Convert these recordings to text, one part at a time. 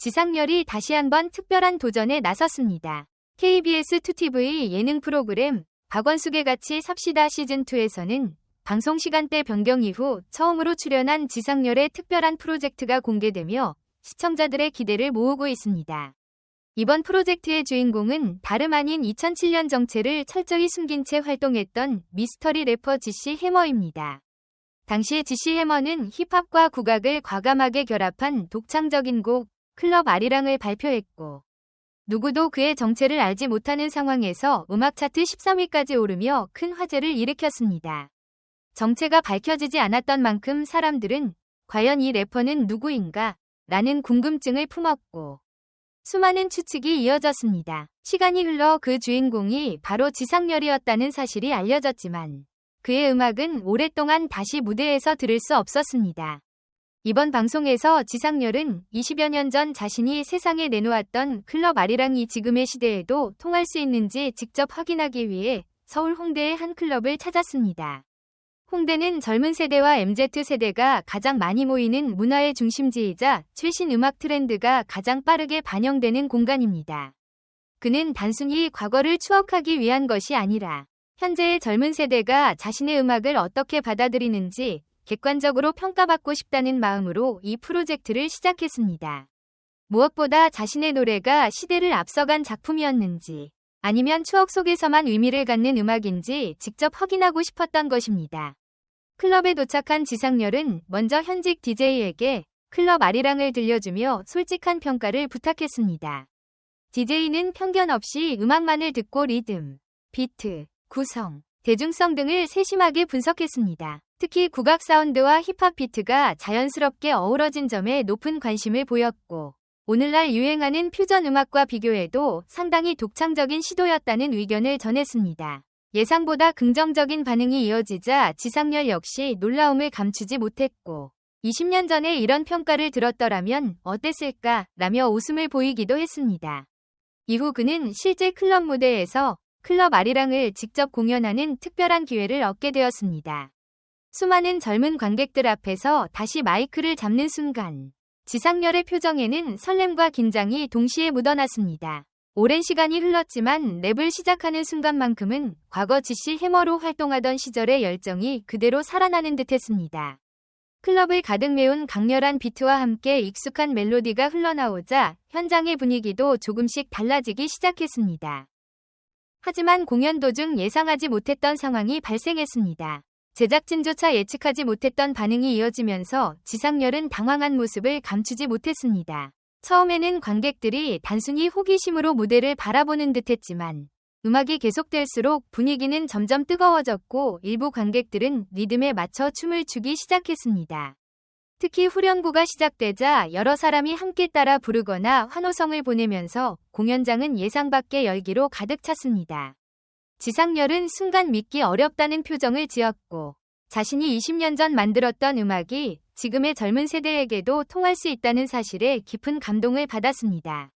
지상렬이 다시 한번 특별한 도전에 나섰습니다. KBS 2TV 예능 프로그램 박원숙의 같이 삽시다 시즌2에서는 방송 시간대 변경 이후 처음으로 출연한 지상렬의 특별한 프로젝트가 공개되며 시청자들의 기대를 모으고 있습니다. 이번 프로젝트의 주인공은 다름 아닌 2007년 정체를 철저히 숨긴 채 활동했던 미스터리 래퍼 지씨 해머입니다. 당시 지씨 해머는 힙합과 국악을 과감하게 결합한 독창적인 곡 클럽 아리랑을 발표했고 누구도 그의 정체를 알지 못하는 상황에서 음악 차트 13위까지 오르며 큰 화제를 일으켰습니다. 정체가 밝혀지지 않았던 만큼 사람들은 과연 이 래퍼는 누구인가? 라는 궁금증을 품었고 수많은 추측이 이어졌습니다. 시간이 흘러 그 주인공이 바로 지상렬이었다는 사실이 알려졌지만 그의 음악은 오랫동안 다시 무대에서 들을 수 없었습니다. 이번 방송에서 지상렬은 20여 년 전 자신이 세상에 내놓았던 클럽 아리랑이 지금의 시대에도 통할 수 있는지 직접 확인하기 위해 서울 홍대의 한 클럽을 찾았습니다. 홍대는 젊은 세대와 MZ세대가 가장 많이 모이는 문화의 중심지이자 최신 음악 트렌드가 가장 빠르게 반영되는 공간입니다. 그는 단순히 과거를 추억하기 위한 것이 아니라 현재의 젊은 세대가 자신의 음악을 어떻게 받아들이는지 객관적으로 평가받고 싶다는 마음으로 이 프로젝트를 시작했습니다. 무엇보다 자신의 노래가 시대를 앞서간 작품이었는지 아니면 추억 속에서만 의미를 갖는 음악인지 직접 확인하고 싶었던 것입니다. 클럽에 도착한 지상렬은 먼저 현직 DJ에게 클럽 아리랑을 들려주며 솔직한 평가를 부탁했습니다. DJ는 편견 없이 음악만을 듣고 리듬, 비트, 구성, 대중성 등을 세심하게 분석했습니다. 특히 국악 사운드와 힙합 비트가 자연스럽게 어우러진 점에 높은 관심을 보였고 오늘날 유행하는 퓨전 음악과 비교해도 상당히 독창적인 시도였다는 의견을 전했습니다. 예상보다 긍정적인 반응이 이어지자 지상렬 역시 놀라움을 감추지 못했고 20년 전에 이런 평가를 들었더라면 어땠을까? 라며 웃음을 보이기도 했습니다. 이후 그는 실제 클럽 무대에서 클럽 아리랑을 직접 공연하는 특별한 기회를 얻게 되었습니다. 수많은 젊은 관객들 앞에서 다시 마이크를 잡는 순간 지상렬의 표정에는 설렘과 긴장이 동시에 묻어났습니다. 오랜 시간이 흘렀지만 랩을 시작하는 순간만큼은 과거 지씨 해머로 활동하던 시절의 열정이 그대로 살아나는 듯했습니다. 클럽을 가득 메운 강렬한 비트와 함께 익숙한 멜로디가 흘러나오자 현장의 분위기도 조금씩 달라지기 시작했습니다. 하지만 공연 도중 예상하지 못했던 상황이 발생했습니다. 제작진조차 예측하지 못했던 반응이 이어지면서 지상렬은 당황한 모습을 감추지 못했습니다. 처음에는 관객들이 단순히 호기심으로 무대를 바라보는 듯했지만 음악이 계속될수록 분위기는 점점 뜨거워졌고 일부 관객들은 리듬에 맞춰 춤을 추기 시작했습니다. 특히 후렴구가 시작되자 여러 사람이 함께 따라 부르거나 환호성을 보내면서 공연장은 예상 밖의 열기로 가득 찼습니다. 지상렬은 순간 믿기 어렵다는 표정을 지었고 자신이 20년 전 만들었던 음악이 지금의 젊은 세대에게도 통할 수 있다는 사실에 깊은 감동을 받았습니다.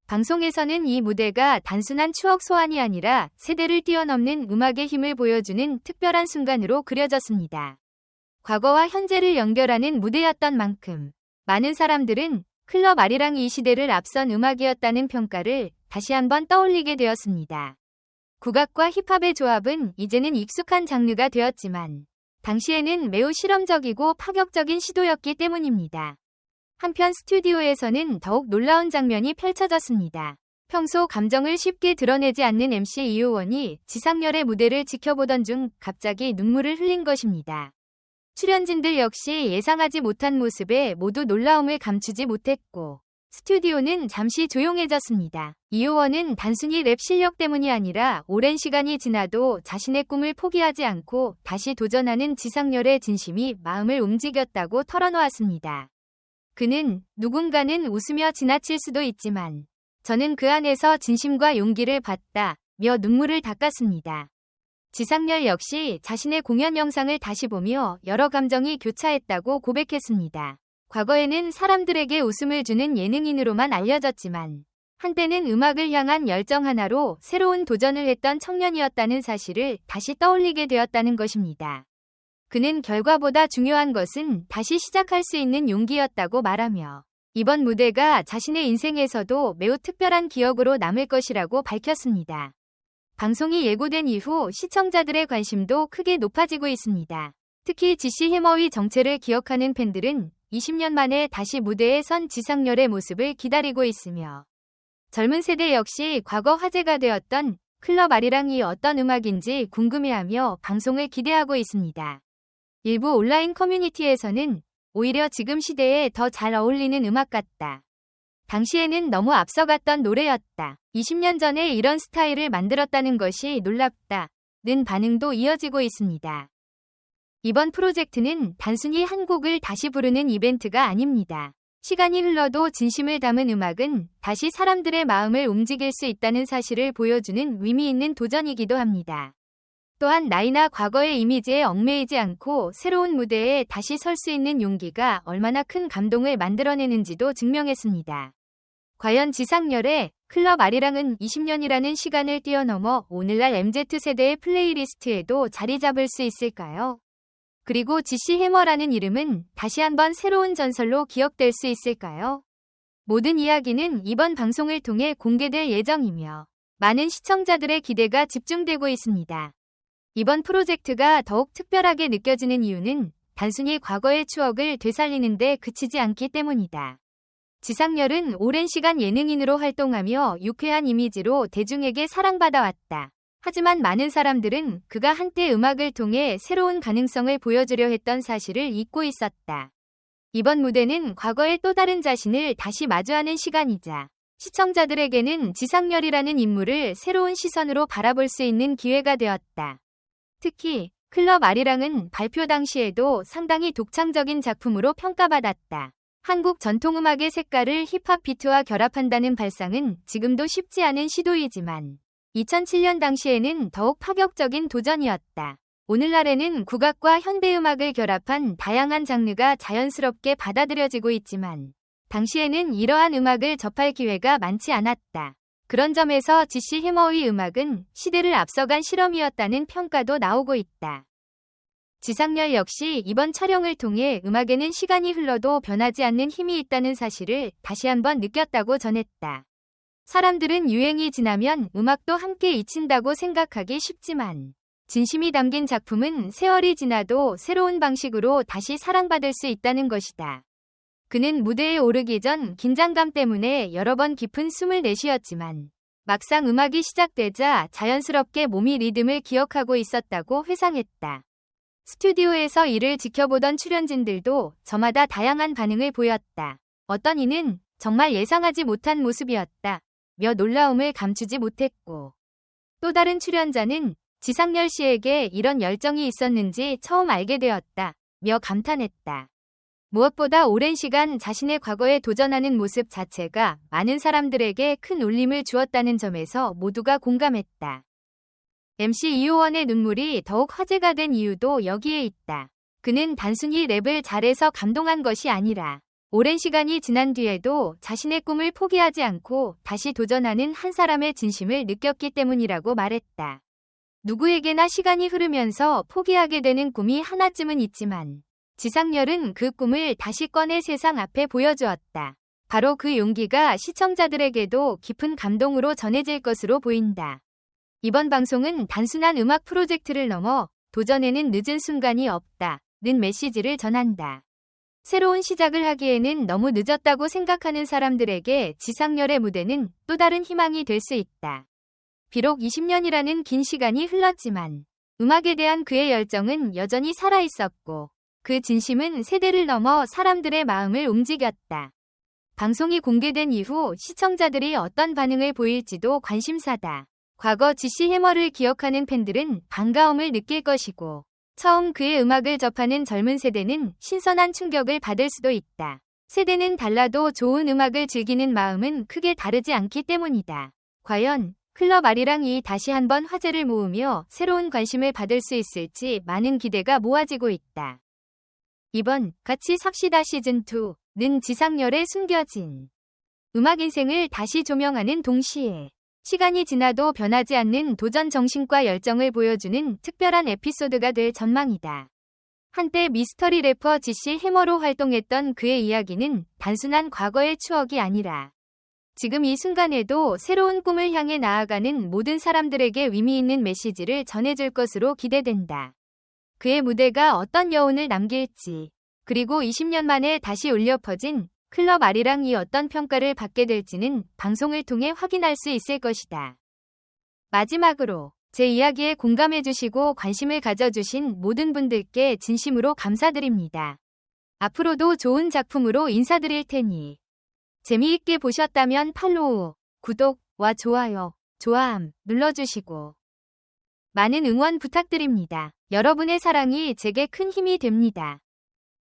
방송에서는 이 무대가 단순한 추억 소환이 아니라 세대를 뛰어넘는 음악의 힘을 보여주는 특별한 순간으로 그려졌습니다. 과거와 현재를 연결하는 무대였던 만큼 많은 사람들은 클럽 아리랑이 이 시대를 앞선 음악이었다는 평가를 다시 한번 떠올리게 되었습니다. 국악과 힙합의 조합은 이제는 익숙한 장르가 되었지만 당시에는 매우 실험적이고 파격적인 시도였기 때문입니다. 한편 스튜디오에서는 더욱 놀라운 장면이 펼쳐졌습니다. 평소 감정을 쉽게 드러내지 않는 MC 이효원이 지상렬의 무대를 지켜보던 중 갑자기 눈물을 흘린 것입니다. 출연진들 역시 예상하지 못한 모습에 모두 놀라움을 감추지 못했고 스튜디오는 잠시 조용해졌습니다. 이효원은 단순히 랩 실력 때문이 아니라 오랜 시간이 지나도 자신의 꿈을 포기하지 않고 다시 도전하는 지상렬의 진심이 마음을 움직였다고 털어놓았습니다. 그는 누군가는 웃으며 지나칠 수도 있지만 저는 그 안에서 진심과 용기를 봤다며 눈물을 닦았습니다. 지상렬 역시 자신의 공연 영상을 다시 보며 여러 감정이 교차했다고 고백했습니다. 과거에는 사람들에게 웃음을 주는 예능인으로만 알려졌지만 한때는 음악을 향한 열정 하나로 새로운 도전을 했던 청년이었다는 사실을 다시 떠올리게 되었다는 것입니다. 그는 결과보다 중요한 것은 다시 시작할 수 있는 용기였다고 말하며 이번 무대가 자신의 인생에서도 매우 특별한 기억으로 남을 것이라고 밝혔습니다. 방송이 예고된 이후 시청자들의 관심도 크게 높아지고 있습니다. 특히 지시 해머의 정체를 기억하는 팬들은 20년 만에 다시 무대에 선 지상렬의 모습을 기다리고 있으며 젊은 세대 역시 과거 화제가 되었던 클럽 아리랑이 어떤 음악인지 궁금해하며 방송을 기대하고 있습니다. 일부 온라인 커뮤니티에서는 오히려 지금 시대에 더 잘 어울리는 음악 같다. 당시에는 너무 앞서갔던 노래였다. 20년 전에 이런 스타일을 만들었다는 것이 놀랍다는 반응도 이어지고 있습니다. 이번 프로젝트는 단순히 한 곡을 다시 부르는 이벤트가 아닙니다. 시간이 흘러도 진심을 담은 음악은 다시 사람들의 마음을 움직일 수 있다는 사실을 보여주는 의미 있는 도전이기도 합니다. 또한 나이나 과거의 이미지에 얽매이지 않고 새로운 무대에 다시 설 수 있는 용기가 얼마나 큰 감동을 만들어내는지도 증명했습니다. 과연 지상렬의 클럽 아리랑은 20년이라는 시간을 뛰어넘어 오늘날 MZ세대의 플레이리스트에도 자리 잡을 수 있을까요? 그리고 지시 해머라는 이름은 다시 한번 새로운 전설로 기억될 수 있을까요? 모든 이야기는 이번 방송을 통해 공개될 예정이며 많은 시청자들의 기대가 집중되고 있습니다. 이번 프로젝트가 더욱 특별하게 느껴지는 이유는 단순히 과거의 추억을 되살리는 데 그치지 않기 때문이다. 지상렬은 오랜 시간 예능인으로 활동하며 유쾌한 이미지로 대중에게 사랑받아왔다. 하지만 많은 사람들은 그가 한때 음악을 통해 새로운 가능성을 보여주려 했던 사실을 잊고 있었다. 이번 무대는 과거의 또 다른 자신을 다시 마주하는 시간이자 시청자들에게는 지상렬이라는 인물을 새로운 시선으로 바라볼 수 있는 기회가 되었다. 특히 클럽 아리랑은 발표 당시에도 상당히 독창적인 작품으로 평가받았다. 한국 전통음악의 색깔을 힙합 비트와 결합한다는 발상은 지금도 쉽지 않은 시도이지만 2007년 당시에는 더욱 파격적인 도전이었다. 오늘날에는 국악과 현대음악을 결합한 다양한 장르가 자연스럽게 받아들여지고 있지만 당시에는 이러한 음악을 접할 기회가 많지 않았다. 그런 점에서 지시 해머의 음악은 시대를 앞서간 실험이었다는 평가도 나오고 있다. 지상렬 역시 이번 촬영을 통해 음악에는 시간이 흘러도 변하지 않는 힘이 있다는 사실을 다시 한번 느꼈다고 전했다. 사람들은 유행이 지나면 음악도 함께 잊힌다고 생각하기 쉽지만 진심이 담긴 작품은 세월이 지나도 새로운 방식으로 다시 사랑받을 수 있다는 것이다. 그는 무대에 오르기 전 긴장감 때문에 여러 번 깊은 숨을 내쉬었지만 막상 음악이 시작되자 자연스럽게 몸이 리듬을 기억하고 있었다고 회상했다. 스튜디오에서 이를 지켜보던 출연진들도 저마다 다양한 반응을 보였다. 어떤 이는 정말 예상하지 못한 모습이었다. 며 놀라움을 감추지 못했고 또 다른 출연자는 지상렬 씨에게 이런 열정이 있었는지 처음 알게 되었다. 며 감탄했다. 무엇보다 오랜 시간 자신의 과거에 도전하는 모습 자체가 많은 사람들에게 큰 울림을 주었다는 점에서 모두가 공감했다. MC 이효원의 눈물이 더욱 화제가 된 이유도 여기에 있다. 그는 단순히 랩을 잘해서 감동한 것이 아니라 오랜 시간이 지난 뒤에도 자신의 꿈을 포기하지 않고 다시 도전하는 한 사람의 진심을 느꼈기 때문이라고 말했다. 누구에게나 시간이 흐르면서 포기하게 되는 꿈이 하나쯤은 있지만 지상렬은 그 꿈을 다시 꺼내 세상 앞에 보여주었다. 바로 그 용기가 시청자들에게도 깊은 감동으로 전해질 것으로 보인다. 이번 방송은 단순한 음악 프로젝트를 넘어 도전에는 늦은 순간이 없다는 메시지를 전한다. 새로운 시작을 하기에는 너무 늦었다고 생각하는 사람들에게 지상렬의 무대는 또 다른 희망이 될 수 있다. 비록 20년이라는 긴 시간이 흘렀지만 음악에 대한 그의 열정은 여전히 살아있었고 그 진심은 세대를 넘어 사람들의 마음을 움직였다. 방송이 공개된 이후 시청자들이 어떤 반응을 보일지도 관심사다. 과거 지시 해머를 기억하는 팬들은 반가움을 느낄 것이고 처음 그의 음악을 접하는 젊은 세대는 신선한 충격을 받을 수도 있다. 세대는 달라도 좋은 음악을 즐기는 마음은 크게 다르지 않기 때문이다. 과연 클럽 아리랑이 다시 한번 화제를 모으며 새로운 관심을 받을 수 있을지 많은 기대가 모아지고 있다. 이번 같이 삽시다 시즌2는 지상렬의 숨겨진 음악 인생을 다시 조명하는 동시에 시간이 지나도 변하지 않는 도전 정신과 열정을 보여주는 특별한 에피소드가 될 전망이다. 한때 미스터리 래퍼 지씨 해머로 활동했던 그의 이야기는 단순한 과거의 추억이 아니라 지금 이 순간에도 새로운 꿈을 향해 나아가는 모든 사람들에게 의미 있는 메시지를 전해줄 것으로 기대된다. 그의 무대가 어떤 여운을 남길지, 그리고 20년 만에 다시 울려 퍼진 클럽 아리랑이 어떤 평가를 받게 될지는 방송을 통해 확인할 수 있을 것이다. 마지막으로 제 이야기에 공감해주시고 관심을 가져주신 모든 분들께 진심으로 감사드립니다. 앞으로도 좋은 작품으로 인사드릴 테니 재미있게 보셨다면 팔로우, 구독과 좋아요, 좋아함 눌러주시고 많은 응원 부탁드립니다. 여러분의 사랑이 제게 큰 힘이 됩니다.